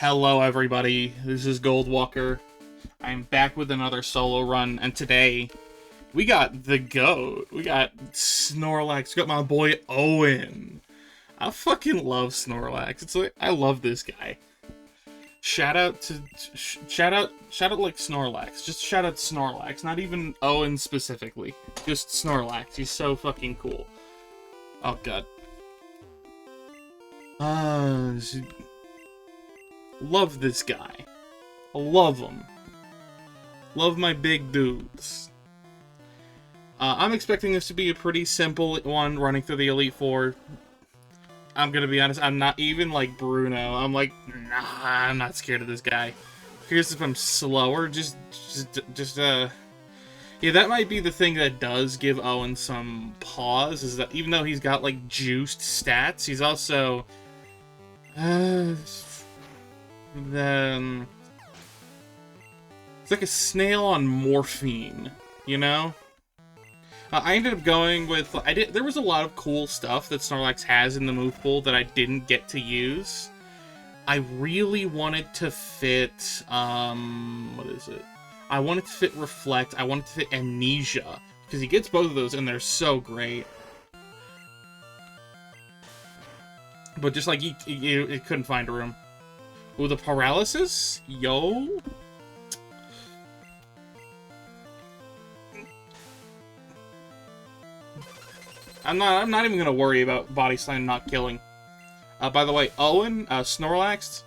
Hello everybody, this is Goldwalker. I'm back with another solo run, and today we got the GOAT. We got Snorlax, we got my boy Owen. I fucking love Snorlax. It's like, I love this guy. Shout out like Snorlax. Just shout out Snorlax, not even Owen specifically. Just Snorlax, he's so fucking cool. Oh god. Love this guy. I love him. Love my big dudes. I'm expecting this to be a pretty simple one, running through the Elite Four. I'm gonna be honest, I'm not even like Bruno. I'm like, nah, I'm not scared of this guy. Here's if I'm slower, yeah, that might be the thing that does give Owen some pause, is that even though he's got, like, juiced stats, he's also, then it's like a snail on morphine, you know? I ended up going with, there was a lot of cool stuff that Snorlax has in the move pool that I didn't get to use. I really wanted to fit, what is it? I wanted to fit Reflect, I wanted to fit Amnesia, because he gets both of those and they're so great. But just like, it couldn't find a room. Ooh, the Paralysis? Yo? I'm not even gonna worry about Body Slam not killing. By the way, Owen, Snorlax,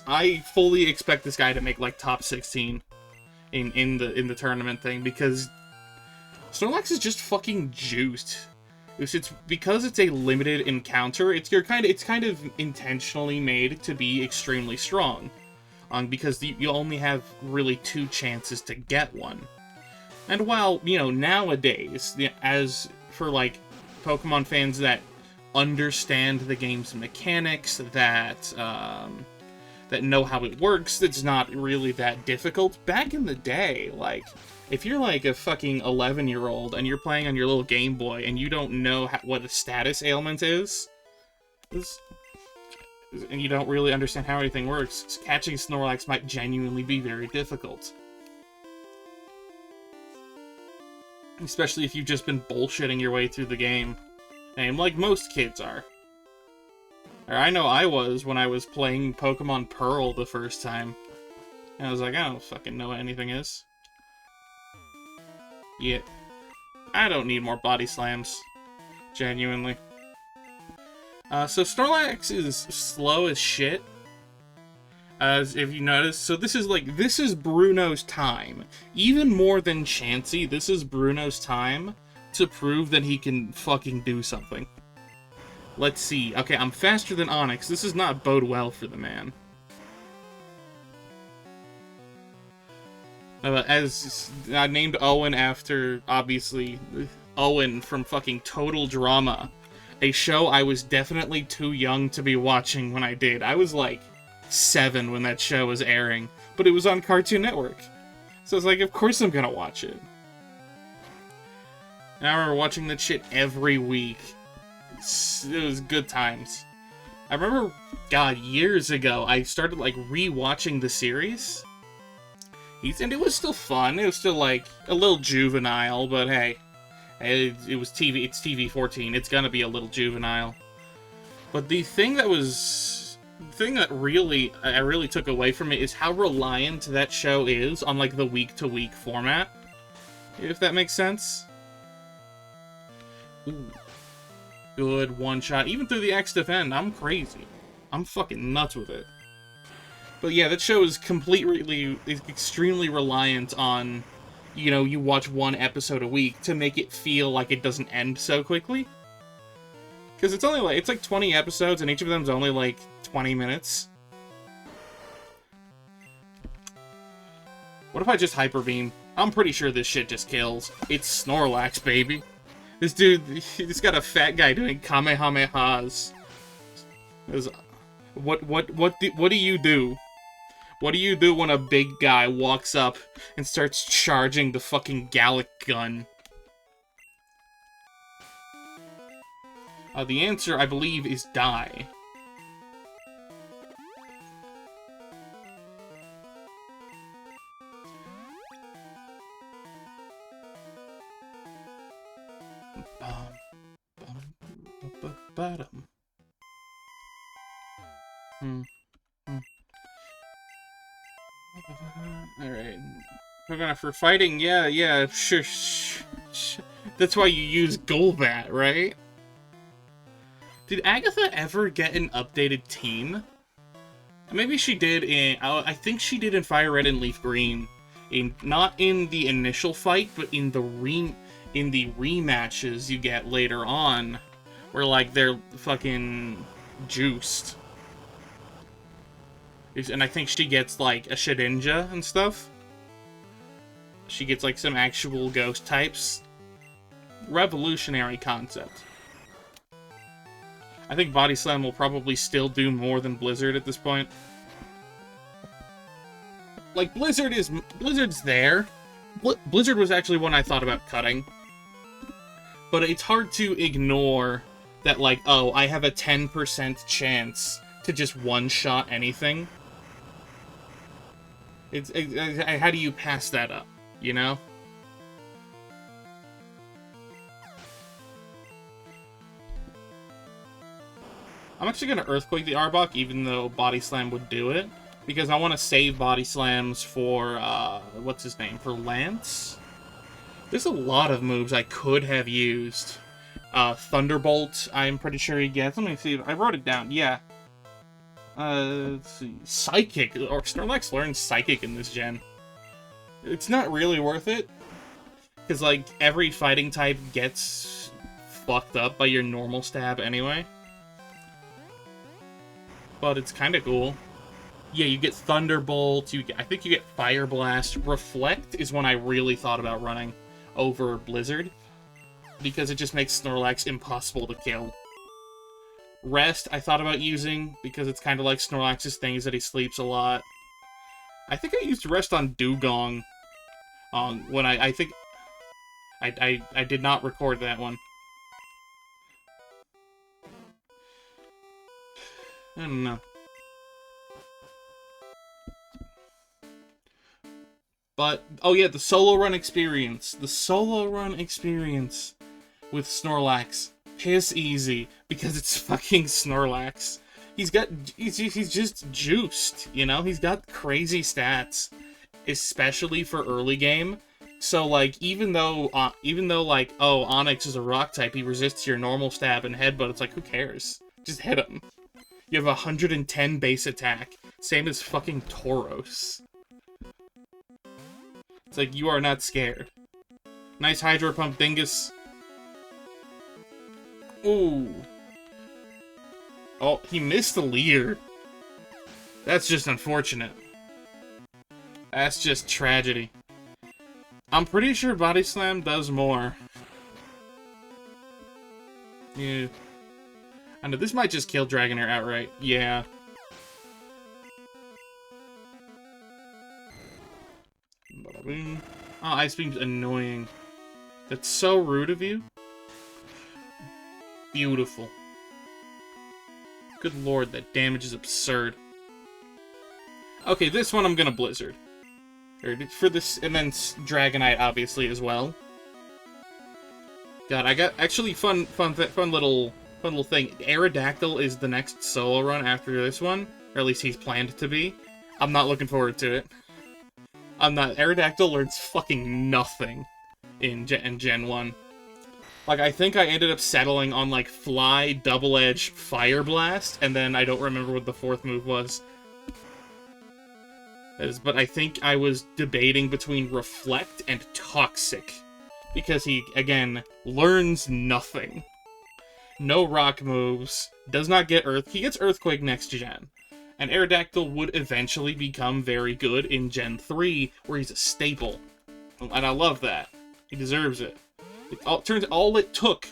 I fully expect this guy to make like top 16 in the tournament thing, because Snorlax is just fucking juiced. It's because it's a limited encounter. It's kind of intentionally made to be extremely strong, because you only have really 2 chances to get one. And while, you know, nowadays, as for like Pokemon fans that understand the game's mechanics, that know how it works, it's not really that difficult. Back in the day, like, if you're like a fucking 11-year-old and you're playing on your little Game Boy and you don't know what a status ailment is, and you don't really understand how anything works, catching Snorlax might genuinely be very difficult. Especially if you've just been bullshitting your way through the game. And like most kids are. Or I know I was when I was playing Pokemon Pearl the first time. And I was like, I don't fucking know what anything is. Yeah. I don't need more body slams. Genuinely. So Snorlax is slow as shit. As if you notice, so this is Bruno's time. Even more than Chansey, this is Bruno's time to prove that he can fucking do something. Let's see. Okay, I'm faster than Onix. This does not bode well for the man. As I named Owen after, obviously, Owen from fucking Total Drama. A show I was definitely too young to be watching when I did. I was like 7 when that show was airing, but it was on Cartoon Network. So it's like, of course I'm gonna watch it. And I remember watching that shit every week. It was good times. I remember, God, years ago, I started, like, re-watching the series. And it was still fun. It was still, like, a little juvenile, but hey. It was TV. It's TV-14. It's gonna be a little juvenile. But the thing that I really took away from it is how reliant that show is on, like, the week-to-week format. If that makes sense. Ooh. Good one-shot. Even through the X-Defend, I'm crazy. I'm fucking nuts with it. But yeah, that show is extremely reliant on, you know, you watch one episode a week to make it feel like it doesn't end so quickly. Because it's like 20 episodes, and each of them's only, like, 20 minutes. What if I just Hyper Beam? I'm pretty sure this shit just kills. It's Snorlax, baby. This dude, he's got a fat guy doing Kamehamehas. What do you do? What do you do when a big guy walks up and starts charging the fucking Gallic gun? The answer, I believe, is die. Bottom. Alright. For fighting, yeah, sure. That's why you use Golbat, right? Did Agatha ever get an updated team? Maybe she did in... I think she did in Fire Red and Leaf Green. Not in the initial fight, but in the rematches you get later on. Where, like, they're fucking juiced. And I think she gets, like, a Shedinja and stuff. She gets, like, some actual ghost types. Revolutionary concept. I think Body Slam will probably still do more than Blizzard at this point. Like, Blizzard's there. Blizzard was actually one I thought about cutting. But it's hard to ignore that, like, oh, I have a 10% chance to just one-shot anything. How do you pass that up, you know? I'm actually going to Earthquake the Arbok, even though Body Slam would do it. Because I want to save Body Slams for, what's his name? For Lance? There's a lot of moves I could have used. Thunderbolt, I'm pretty sure he gets. Let me see. I wrote it down. Yeah. Let's see. Psychic. Or Snorlax learns Psychic in this gen. It's not really worth it. Because, like, every fighting type gets fucked up by your normal stab anyway. But it's kind of cool. Yeah, you get Thunderbolt, I think you get Fire Blast. Reflect is one I really thought about running over Blizzard, because it just makes Snorlax impossible to kill. Rest, I thought about using, because it's kind of like Snorlax's thing is that he sleeps a lot. I think I used Rest on Dugong, when I think... I did not record that one. I don't know. But, oh yeah, the solo run experience. The solo run experience with Snorlax. Piss easy, because it's fucking Snorlax. He's just juiced, you know? He's got crazy stats, especially for early game. So, like, even though, like, oh, Onyx is a rock type, he resists your normal stab and headbutt, it's like, who cares? Just hit him. You have 110 base attack. Same as fucking Tauros. It's like, you are not scared. Nice Hydro Pump, Dingus. Ooh. Oh, he missed the leader. That's just unfortunate. That's just tragedy. I'm pretty sure Body Slam does more. Yeah. I know, this might just kill Dragonair outright. Yeah. Oh, Ice Beam's annoying. That's so rude of you. Beautiful. Good lord, that damage is absurd. Okay, this one I'm gonna Blizzard. For this, and then Dragonite, obviously, as well. God, I got actually fun little thing. Aerodactyl is the next solo run after this one, or at least he's planned to be. I'm not looking forward to it. I'm not. Aerodactyl learns fucking nothing in Gen 1. Like, I think I ended up settling on, like, Fly, Double Edge, Fire Blast, and then I don't remember what the fourth move was. But I think I was debating between Reflect and Toxic. Because he, again, learns nothing. No rock moves, does not get Earth. He gets Earthquake next gen. And Aerodactyl would eventually become very good in Gen 3, where he's a staple. And I love that. He deserves it. All it took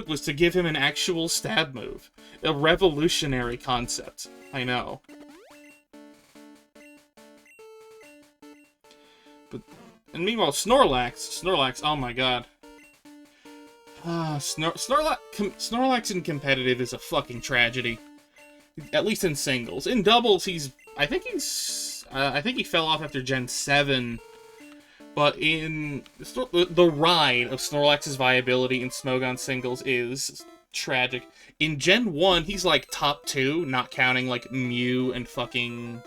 was to give him an actual stab move. A revolutionary concept. I know. And meanwhile, Snorlax, oh my god. Snorlax in competitive is a fucking tragedy. At least in singles. In doubles, I think he fell off after Gen 7. But in the ride of Snorlax's viability in Smogon singles is tragic. In Gen 1, he's like top 2, not counting like Mew and fucking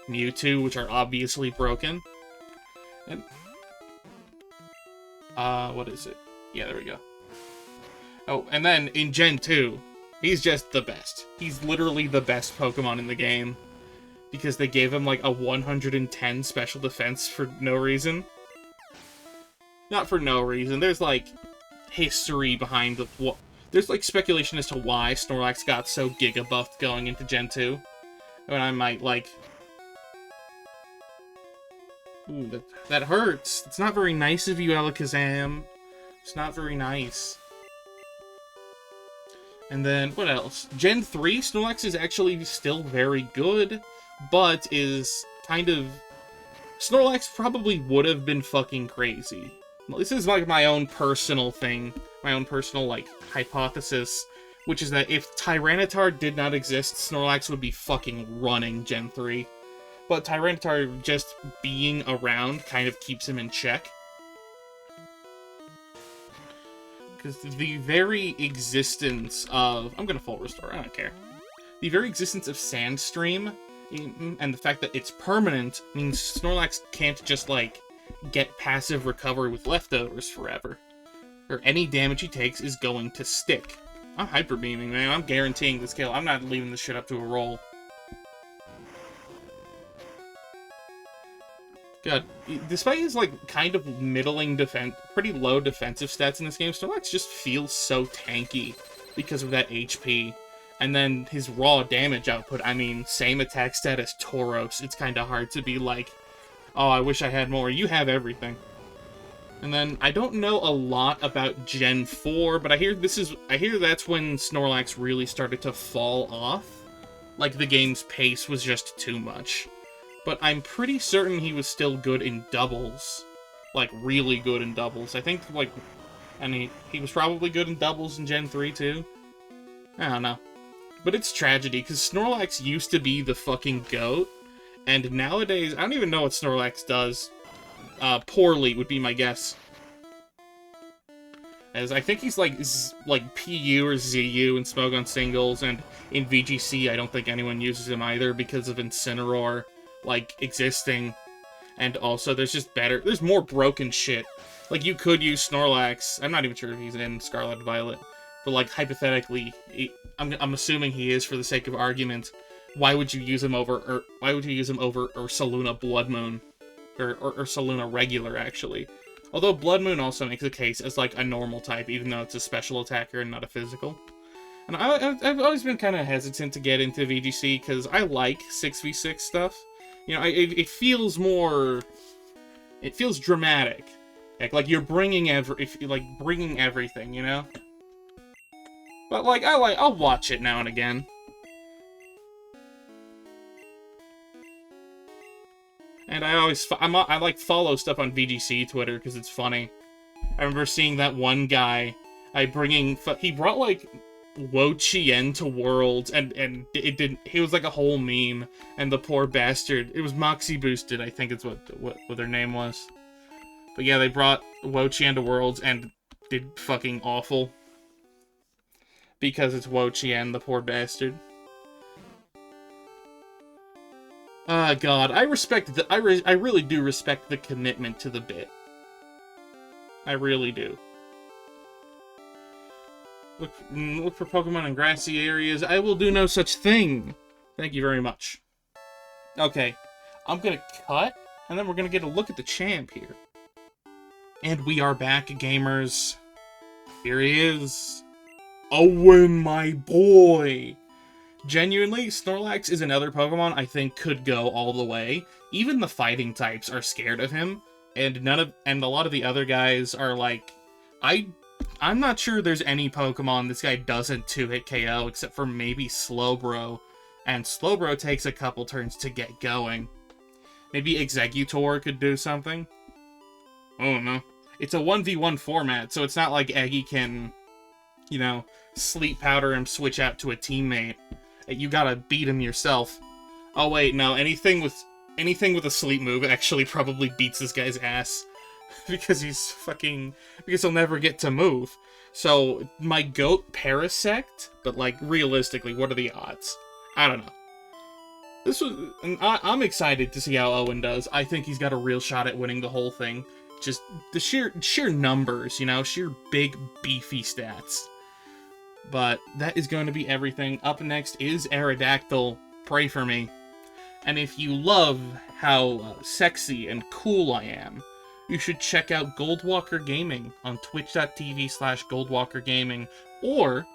Mewtwo, which are obviously broken. And what is it? Yeah, there we go. Oh, and then in Gen 2, he's just the best. He's literally the best Pokemon in the game. Because they gave him like a 110 special defense for no reason. Not for no reason. There's like history behind the what. There's like speculation as to why Snorlax got so giga buffed going into Gen 2. And I might like... Ooh, that hurts. It's not very nice of you, Alakazam. It's not very nice. And then, what else? Gen 3, Snorlax is actually still very good, but is kind of... Snorlax probably would have been fucking crazy. This is like my own personal thing, my own personal, like, hypothesis, which is that if Tyranitar did not exist, Snorlax would be fucking running Gen 3. But Tyranitar just being around kind of keeps him in check. Because the very existence of... I'm gonna full restore, I don't care. The very existence of Sandstream, and the fact that it's permanent, means Snorlax can't just, like, get passive recovery with leftovers forever. Or any damage he takes is going to stick. I'm hyper beaming, man. I'm guaranteeing this kill. I'm not leaving this shit up to a roll. God, despite his, like, kind of middling defense, pretty low defensive stats in this game, Snorlax just feels so tanky because of that HP. And then his raw damage output, I mean, same attack stat as Tauros. It's kind of hard to be like, oh, I wish I had more. You have everything. And then, I don't know a lot about Gen 4, but I hear that's when Snorlax really started to fall off. Like, the game's pace was just too much. But I'm pretty certain he was still good in doubles. Like, really good in doubles. I think, like, and he was probably good in doubles in Gen 3, too. I don't know. But it's tragedy, because Snorlax used to be the fucking GOAT, and nowadays, I don't even know what Snorlax does. Poorly would be my guess. As I think he's like PU or ZU in Smogon singles, and in VGC I don't think anyone uses him either because of Incineroar, like, existing. And also, there's more broken shit. Like, you could use Snorlax, I'm not even sure if he's in Scarlet Violet, but, like, hypothetically, I'm assuming he is for the sake of argument. Why would you use him over Ursaluna Blood Moon? Or Ursaluna Regular, actually. Although Blood Moon also makes a case as, like, a normal type, even though it's a special attacker and not a physical. And I've always been kind of hesitant to get into VGC, because I like 6v6 stuff. You know, it feels more... It feels dramatic. Like you're bringing everything, you know? But, like, I'll watch it now and again. And I like follow stuff on VGC Twitter because it's funny. I remember seeing that one guy, he brought like Wo Chien to Worlds, and it didn't. He was like a whole meme, and the poor bastard. It was Moxie Boosted, I think it's what their name was. But yeah, they brought Wo Chien to Worlds and did fucking awful because it's Wo Chien, the poor bastard. God, I really do respect the commitment to the bit. I really do. Look for Pokemon in grassy areas. I will do no such thing. Thank you very much. Okay, I'm gonna cut, and then we're gonna get a look at the champ here. And we are back, gamers. Here he is. Owen, my boy! Genuinely, Snorlax is another Pokemon I think could go all the way. Even the fighting types are scared of him, and a lot of the other guys are like, I'm not sure there's any Pokemon this guy doesn't 2-hit KO except for maybe Slowbro, and Slowbro takes a couple turns to get going. Maybe Exeggutor could do something? I don't know. It's a 1v1 format, so it's not like Eggy can, you know, sleep powder and switch out to a teammate. You gotta beat him yourself. Oh wait, no, anything with a sleep move actually probably beats this guy's ass. because because he'll never get to move. So my goat Parasect, but like realistically, what are the odds? I don't know. I'm excited to see how Owen does. I think he's got a real shot at winning the whole thing. Just the sheer numbers, you know, sheer big beefy stats. But that is going to be everything. Up next is Aerodactyl. Pray for me. And if you love how sexy and cool I am, you should check out Goldwalker Gaming on twitch.tv/GoldwalkerGaming, or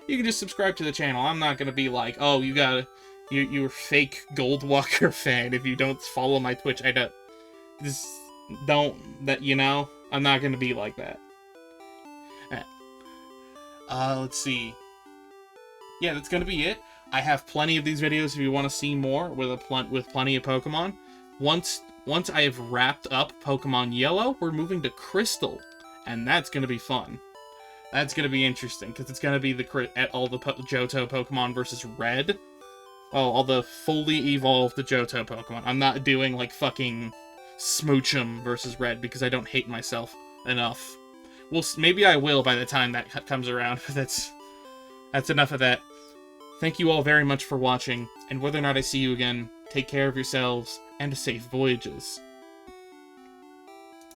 you can just subscribe to the channel. I'm not gonna be like, oh, you're a fake Goldwalker fan if you don't follow my Twitch. I'm not gonna be like that. Let's see. Yeah, that's gonna be it. I have plenty of these videos if you want to see more with plenty of Pokemon. Once I have wrapped up Pokemon Yellow, we're moving to Crystal, and that's gonna be fun. That's gonna be interesting because it's gonna be all the Johto Pokemon versus Red. Oh, all the fully evolved Johto Pokemon. I'm not doing like fucking Smoochum versus Red because I don't hate myself enough. Well, maybe I will by the time that comes around, but that's enough of that. Thank you all very much for watching, and whether or not I see you again, take care of yourselves, and safe voyages.